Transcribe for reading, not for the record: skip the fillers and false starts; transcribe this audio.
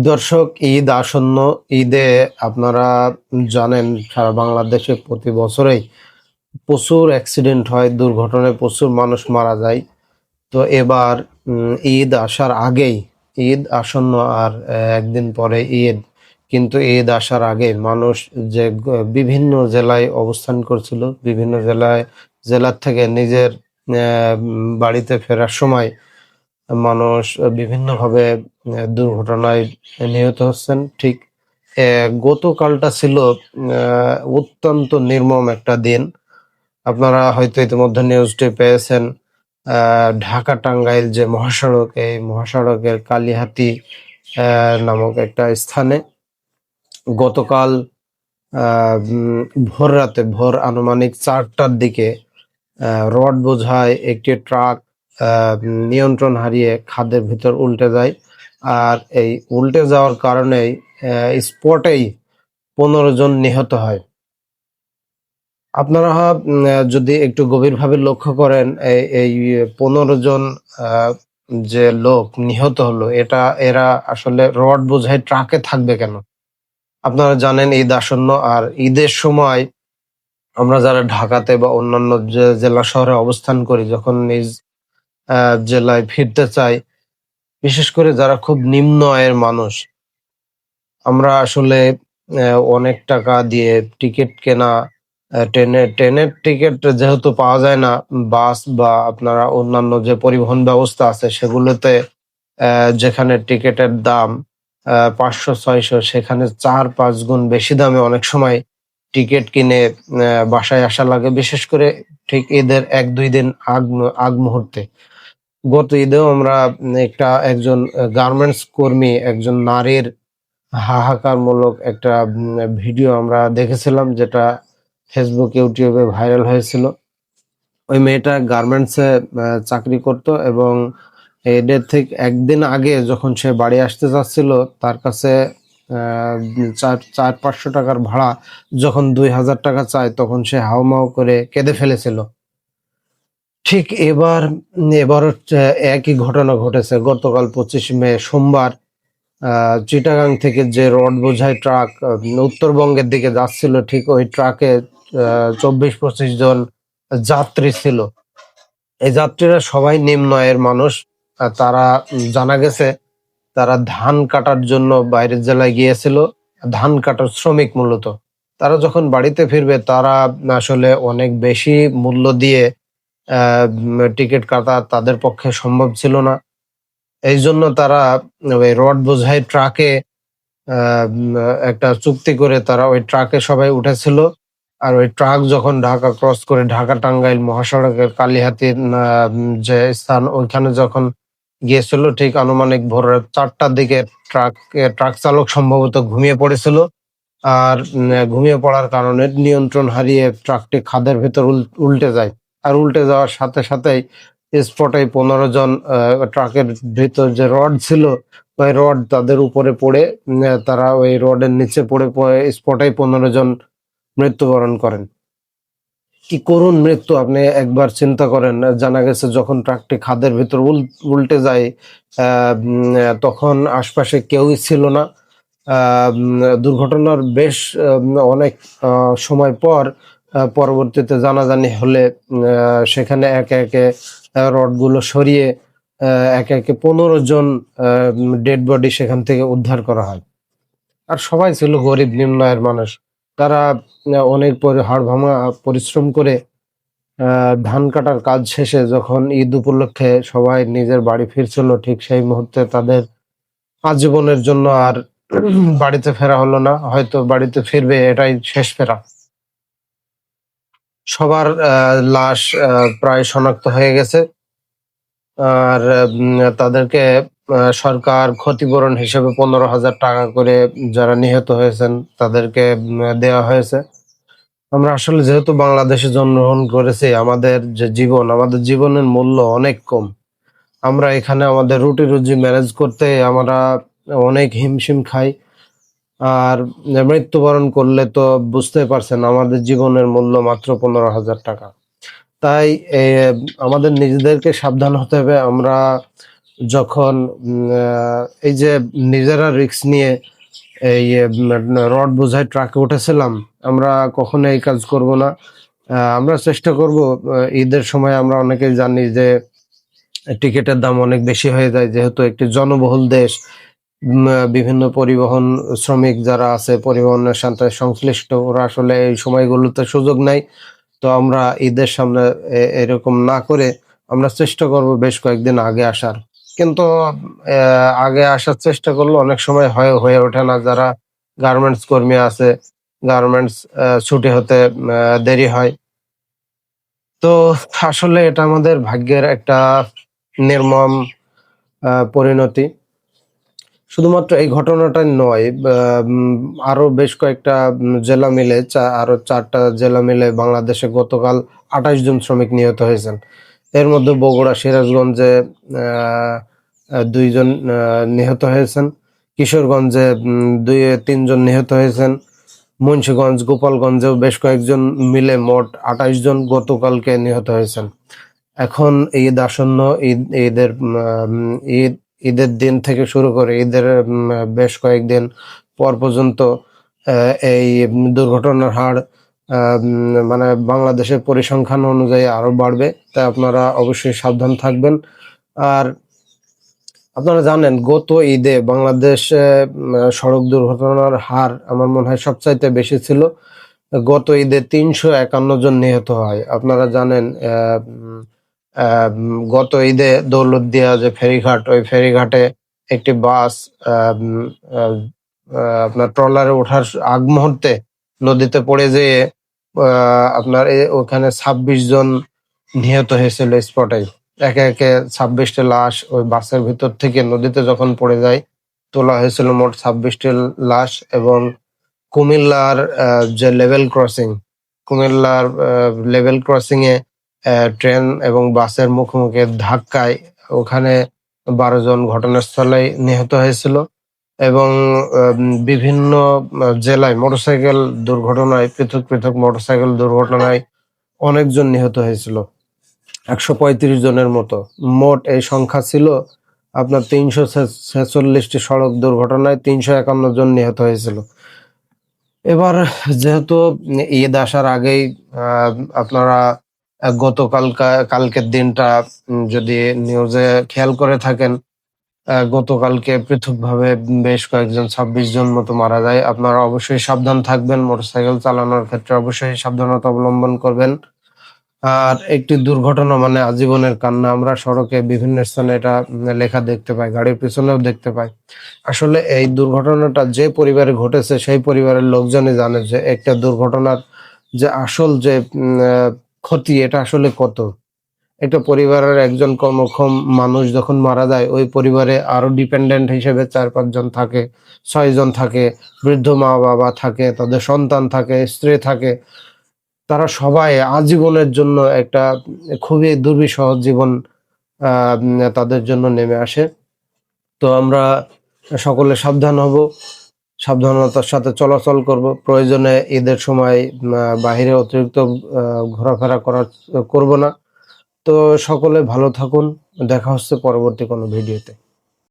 দর্শক, ঈদ আসন্ন। ঈদে আপনারা জানেন সারা বাংলাদেশে প্রতি বছরেই প্রচুর অ্যাক্সিডেন্ট হয়, দুর্ঘটনায় প্রচুর মানুষ মারা যায়। তো এবার ঈদ আসার আগেই, ঈদ আসন্ন আর একদিন পরে ঈদ, কিন্তু ঈদ আসার আগে মানুষ যে বিভিন্ন জেলায় অবস্থান করছিল, বিভিন্ন জেলার থেকে নিজের বাড়িতে ফেরার সময় মানুষ বিভিন্নভাবে দুর্ঘটনায় নিহত হচ্ছেন। ঠিক গতকালটা ছিল অত্যন্ত নির্মম একটা দিন। আপনারা হয়তো ইতিমধ্যে নিউজটি পেয়েছেন। ঢাকা টাঙ্গাইল যে মহাসড়ক, এই মহাসড়কের কালিহাতী নামক একটা স্থানে গতকাল ভোর রাতে, ভোর আনুমানিক 4টার দিকে রড বোঝাই একটি ট্রাক নিয়ন্ত্রণ হারিয়ে খাদের ভিতর উল্টে যায়। আর এই উল্টে যাওয়ার কারণেই স্পটেই 15 জন নিহত হয়। আপনারা যদি একটু গভীরভাবে লক্ষ্য করেন, এই 15 জন যে লোক নিহত হলো, এরা আসলে রড বোঝাই ট্রাকে থাকবে কেন? আপনারা জানেন ঈদ আসন্ন, আর ঈদের সময় আমরা যারা ঢাকাতে বা অন্যান্য জেলা শহরে অবস্থান করি, যখন নিজ জেলায় ফিরতে চাই, বিশেষ করে যারা খুব নিম্ন আয়ের মানুষ, আমরা আসলে অনেক টাকা দিয়ে টিকিট কেনা, ট্রেনের টিকিট যেহেতু পাওয়া যায় না, বাস বা আপনারা অন্যান্য যে পরিবহন ব্যবস্থা আছে সেগুলোতে যেখানে টিকিটের দাম 500-600, সেখানে 4-5 গুণ বেশি দামে অনেক সময় টিকিট কিনে বাসায় আসা লাগে, বিশেষ করে ঠিক ঈদের 1-2 দিন আগ মুহূর্তে। গত ঈদেও আমরা একজন গার্মেন্টস কর্মী, একজন নারীর হাহাকারমূলক একটা ভিডিও আমরা দেখেছিলাম, যেটা ফেসবুক, ইউটিউবে ভাইরাল হয়েছিল। ওই মেয়েটা গার্মেন্টসে চাকরি করত, এবং ঈদের ঠিক একদিন আগে যখন সে বাড়ি আসতে চাচ্ছিল, তার কাছে 400-500 টাকার ভাড়া যখন 2000 টাকা চায়, তখন সে হাউমাউ করে কেঁদে ফেলেছিল। ঠিক এবারও একই ঘটনা ঘটেছে। গতকাল 25 মে সোমবার চিটাগাং থেকে যে রড বোঝাই ট্রাক উত্তরবঙ্গের দিকে যাচ্ছিল, ঠিক ওই ট্রাকে 24-25 জন যাত্রী ছিল। এই যাত্রীরা সবাই নিম্ন আয়ের মানুষ। তারা জানা গেছে তারা ধান কাটার জন্য বাইরের জেলায় গিয়েছিল, ধান কাটার শ্রমিক মূলত। তারা যখন বাড়িতে ফিরবে, তারা আসলে অনেক বেশি মূল্য দিয়ে টিকিট কাটা তাদের পক্ষে সম্ভব ছিল না। এই জন্য তারা ওই রড বোঝাই ট্রাকে একটা চুক্তি করে তারা ওই ট্রাকে সবাই উঠেছিল। আর ওই ট্রাক যখন ঢাকা ক্রস করে ঢাকা টাঙ্গাইল মহাসড়কের কালিহাতীর যে স্থান, ওইখানে যখন গিয়েছিল, ঠিক আনুমানিক ভোর 4টার দিকে ট্রাক চালক সম্ভবত ঘুমিয়ে পড়েছিল। আর ঘুমিয়ে পড়ার কারণে নিয়ন্ত্রণ হারিয়ে ট্রাকটি খাদের ভেতর উল্টে যায়। আর উল্টে যাওয়ার সাথে সাথেই স্পটেই 15 জন, ট্রাকের ভিতর যে রড ছিল, ওই রড তাদের উপরে পড়ে তারা ওই রডের নিচে পড়ে স্পটেই 15 জন মৃত্যুবরণ করেন। কি করুণ মৃত্যু! আপনি একবার চিন্তা করেন। জানা গেছে যখন ট্রাকটি খাদের ভিতর উল্টে যায়, তখন আশপাশে কেউই ছিল না। দুর্ঘটনার বেশ অনেক সময় পর পরবর্তীতে জানাজানি হলে সেখানে একে একে রডগুলো সরিয়ে একে একে 15 জন ডেড বডি সেখান থেকে উদ্ধার করা হয়। আর সবাই ছিল গরিব নিম্ন আয়ের মানুষ। তারা অনেক পরে হাড়ভাঙা পরিশ্রম করে ধান কাটার কাজ শেষে যখন ঈদ উপলক্ষে সবাই নিজের বাড়ি ফিরছিল, ঠিক সেই মুহূর্তে তাদের আজীবনের জন্য আর বাড়িতে ফেরা হলো না। হয়তো বাড়িতে ফিরবে, এটাই শেষ ফেরা। সবার লাশ প্রায় শনাক্ত হয়ে গেছে। আর তাদেরকে সরকার ক্ষতিপূরণ হিসেবে 15,000 টাকা করে যারা নিহত হয়েছেন তাদেরকে দেওয়া হয়েছে। আমরা আসলে যেহেতু বাংলাদেশে জন্মগ্রহণ করেছি, আমাদের আমাদের জীবনের মূল্য অনেক কম। আমরা এখানে আমাদের রুটি রুজি ম্যানেজ করতে আমরা অনেক হিমশিম খাই। আর মৃত্যুবরণ করলে তো বুঝতেই পারছেন, আমাদের জীবনের মূল্য মাত্র 15,000 টাকা। তাই আমাদের নিজেদেরকে সাবধান হতে হবে। আমরা যখন এই যে নিজেরা রিস্ক নিয়ে এই রড বোঝাই ট্রাকে উঠেছিলাম, আমরা কখনো এই কাজ করব না। আমরা চেষ্টা করব, ঈদের সময় আমরা অনেকেই জানি যে টিকিটের দাম অনেক বেশি হয়ে যায়, যেহেতু একটি জনবহুল দেশ। বিভিন্ন পরিবহন শ্রমিক যারা আছে, পরিবহনের সাথে সংশ্লিষ্ট, ওরা আসলে এই সময়গুলোতে সুযোগ নাই। তো আমরা ঈদের সামনে এরকম না করে আমরা চেষ্টা করব বেশ কয়েকদিন আগে আসার। কিন্তু আগে আসার চেষ্টা করলে অনেক সময় হয়ে ওঠে না। যারা গার্মেন্টস কর্মী আছে, গার্মেন্টস ছুটি হতে দেরি হয়। তো আসলে এটা আমাদের ভাগ্যের একটা নির্মম পরিণতি। শুধুমাত্র এই ঘটনাটা নয়, আরো বেশ কয়েকটা জেলা মিলে আরো 4টা জেলা মিলে বাংলাদেশে গতকাল 28 জন শ্রমিক নিহত হয়েছেন। এর মধ্যে বগুড়া, সিরাজগঞ্জে 2 জন নিহত হয়েছেন। কিশোরগঞ্জে 2-3 জন নিহত হয়েছেন। মুন্সিগঞ্জ, গোপালগঞ্জেও বেশ কয়েকজন মিলে মোট 28 জন গতকালকে নিহত হয়েছেন। এখন ঈদ আসন্ন, ঈদের ঈদের দিন থেকে শুরু করে ঈদের বেশ কয়েকদিন পর পর্যন্ত এই দুর্ঘটনার হার মানে বাংলাদেশের পরিসংখ্যান অনুযায়ী আরো বাড়বে। তাই আপনারা অবশ্যই সাবধান থাকবেন। আর আপনারা জানেন গত ঈদে বাংলাদেশে সড়ক দুর্ঘটনার হার আমার মনে হয় সবচাইতে বেশি ছিল। গত ঈদে 351 জন নিহত হয়। আপনারা জানেন গত ঈদে দৌলতদিয়া যে ফেরিঘাট, ওই ফেরিঘাটে একটি বাস আপনার ট্রলারে ওঠার আগ মুহূর্তে নদীতে পড়ে যেয়ে আপনার ওখানে 26 জন নিহত হয়েছিল স্পটেই। একে একে 26টি লাশ ওই বাসের ভিতর থেকে নদীতে যখন পড়ে যায়, তোলা হয়েছিল মোট 26টি লাশ। এবং কুমিল্লার যে কুমিল্লার লেভেল ক্রসিং এ ট্রেন এবং বাসের মুখোমুখি ধাক্কায় ওখানে 12 জন ঘটনাস্থলেই নিহত হয়েছিল। এবং বিভিন্ন জেলায় মোটরসাইকেল দুর্ঘটনায়, পৃথক পৃথক মোটরসাইকেল দুর্ঘটনায় অনেকজন নিহত হয়েছিল, 135 জনের মতো। মোট এই সংখ্যা ছিল আপনার 346টি সড়ক দুর্ঘটনায় 351 জন নিহত হয়েছিল। এবার যেহেতু ঈদ আসার আগেই আপনারা কালকের দিনটা যদি নিউজে খেয়াল করে থাকেন, গতকালকে পৃথকভাবে বেশ কয়েকজন 26 জন মতো মারা যায়। আপনারা অবশ্যই সাবধান থাকবেন, মোটরসাইকেল চালানোর ক্ষেত্রে অবশ্যই সাবধানতা অবলম্বন করবেন। আর একটি দুর্ঘটনা মানে আজীবনের কান্না, আমরা সড়কে বিভিন্ন স্থানে এটা লেখা দেখতে পাই, গাড়ির পিছনেও দেখতে পাই। আসলে এই দুর্ঘটনাটা যে পরিবারে ঘটেছে সেই পরিবারের লোকজনই জানে যে একটা দুর্ঘটনার যে আসল যে ক্ষতি, এটা আসলে কত। একটা পরিবারের একজন কর্মক্ষম মানুষ যখন মারা যায়, ওই পরিবারে আরো ডিপেন্ডেন্ট হিসেবে 4-5 জন থাকে, 6 জন থাকে, বৃদ্ধ মা বাবা থাকে, তাদের সন্তান থাকে, স্ত্রী থাকে। তারা সবাই আজীবনের জন্য একটা খুবই দুর্বিষহ জীবন তাদের জন্য নেমে আসে। তো আমরা সকলে সাবধান হব, সাবধানতার সাথে চলাচল করব। প্রয়োজনে ঈদের সময় বাহিরে অতিরিক্ত ঘোরাফেরা করব না। তো সকলে ভালো থাকুন। দেখা হচ্ছে পরবর্তী কোনো ভিডিওতে।